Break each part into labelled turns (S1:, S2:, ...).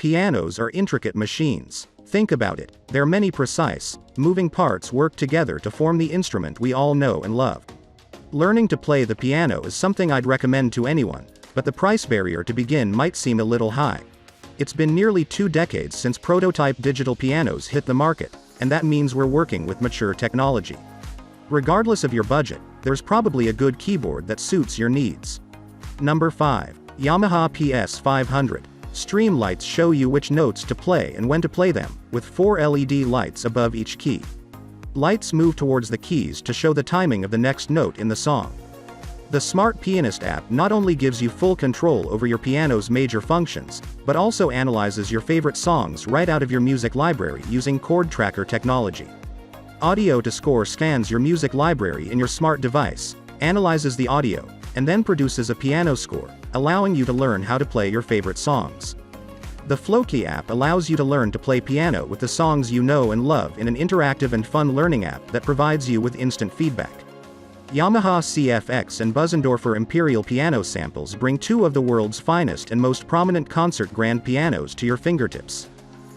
S1: Pianos are intricate machines. Think about it, their many precise, moving parts work together to form the instrument we all know and love. Learning to play the piano is something I'd recommend to anyone, but the price barrier to begin might seem a little high. It's been nearly 2 decades since prototype digital pianos hit the market, and that means we're working with mature technology. Regardless of your budget, there's probably a good keyboard that suits your needs. Number 5. Yamaha PS500. Stream lights show you which notes to play and when to play them, with 4 LED lights above each key. Lights move towards the keys to show the timing of the next note in the song. The Smart Pianist app not only gives you full control over your piano's major functions, but also analyzes your favorite songs right out of your music library using chord tracker technology. Audio to Score scans your music library in your smart device, analyzes the audio, and then produces a piano score, allowing you to learn how to play your favorite songs. The Flowkey app allows you to learn to play piano with the songs you know and love in an interactive and fun learning app that provides you with instant feedback. Yamaha CFX and Bösendorfer Imperial piano samples bring 2 of the world's finest and most prominent concert grand pianos to your fingertips.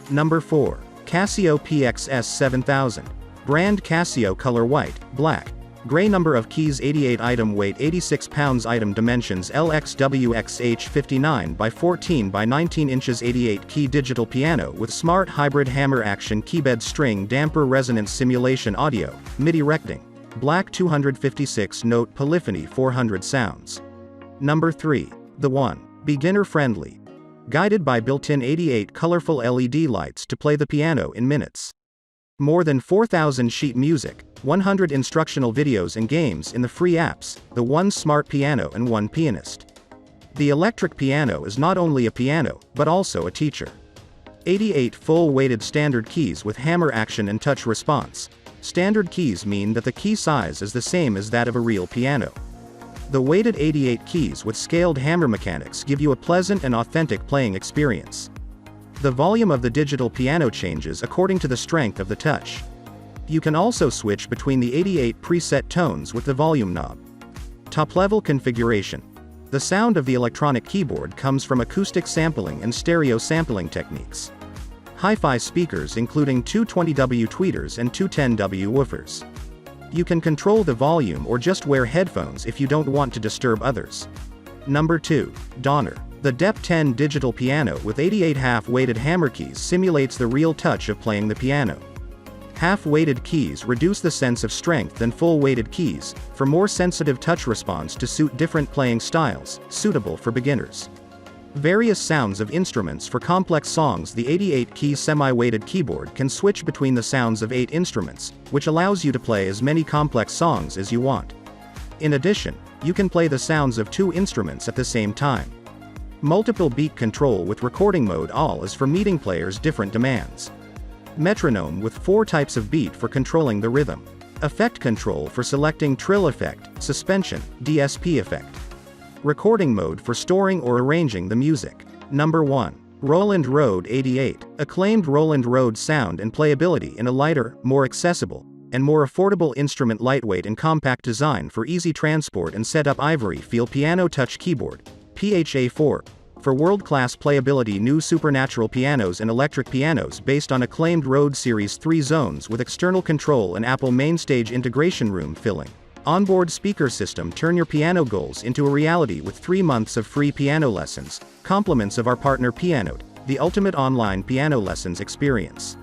S1: Number 4. Casio PXS 7000. Brand Casio color white, black, gray, number of keys 88, item weight 86 pounds, item dimensions LXWXH 59 by 14 by 19 inches, 88 key digital piano with smart hybrid hammer action keybed string damper resonance simulation audio, MIDI recording, black 256 note polyphony 400 sounds. Number 3. The One. Beginner friendly. Guided by built-in 88 colorful LED lights to play the piano in minutes. More than 4,000 sheet music, 100 instructional videos and games in the free apps, the One Smart Piano and One Pianist. The electric piano is not only a piano, but also a teacher. 88 full-weighted standard keys with hammer action and touch response. Standard keys mean that the key size is the same as that of a real piano. The weighted 88 keys with scaled hammer mechanics give you a pleasant and authentic playing experience. The volume of the digital piano changes according to the strength of the touch. You can also switch between the 88 preset tones with the volume knob. Top-level configuration. The sound of the electronic keyboard comes from acoustic sampling and stereo sampling techniques. Hi-fi speakers including two 20W tweeters and two 10W woofers. You can control the volume or just wear headphones if you don't want to disturb others. Number 2. Donner. The DEP 10 digital piano with 88 half-weighted hammer keys simulates the real touch of playing the piano. Half-weighted keys reduce the sense of strength than full-weighted keys, for more sensitive touch response to suit different playing styles, suitable for beginners. Various sounds of instruments for complex songs. The 88-key semi-weighted keyboard can switch between the sounds of 8 instruments, which allows you to play as many complex songs as you want. In addition, you can play the sounds of 2 instruments at the same time. Multiple beat control with recording mode. All is for meeting players' different demands. Metronome with 4 types of beat for controlling the rhythm. Effect control for selecting trill effect, suspension, DSP effect. Recording mode for storing or arranging the music. Number 1. Roland Rode 88. Acclaimed Roland Rode sound and playability in a lighter, more accessible, and more affordable instrument. Lightweight and compact design for easy transport and setup. Ivory Feel Piano Touch Keyboard, PHA4. For world-class playability. New supernatural pianos and electric pianos based on acclaimed Rode Series 3 zones with external control and Apple Mainstage integration. Room filling. Onboard speaker system. Turn your piano goals into a reality with 3 months of free piano lessons, compliments of our partner Pianote, the ultimate online piano lessons experience.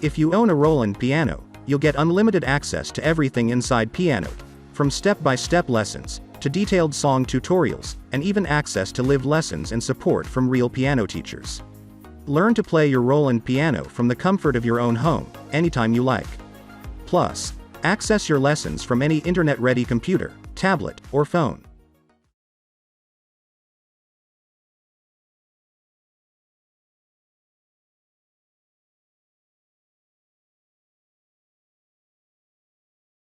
S1: If you own a Roland piano, you'll get unlimited access to everything inside Pianote, from step-by-step lessons, to detailed song tutorials, and even access to live lessons and support from real piano teachers. Learn to play your Roland piano from the comfort of your own home, anytime you like. Plus, access your lessons from any internet-ready computer, tablet, or phone.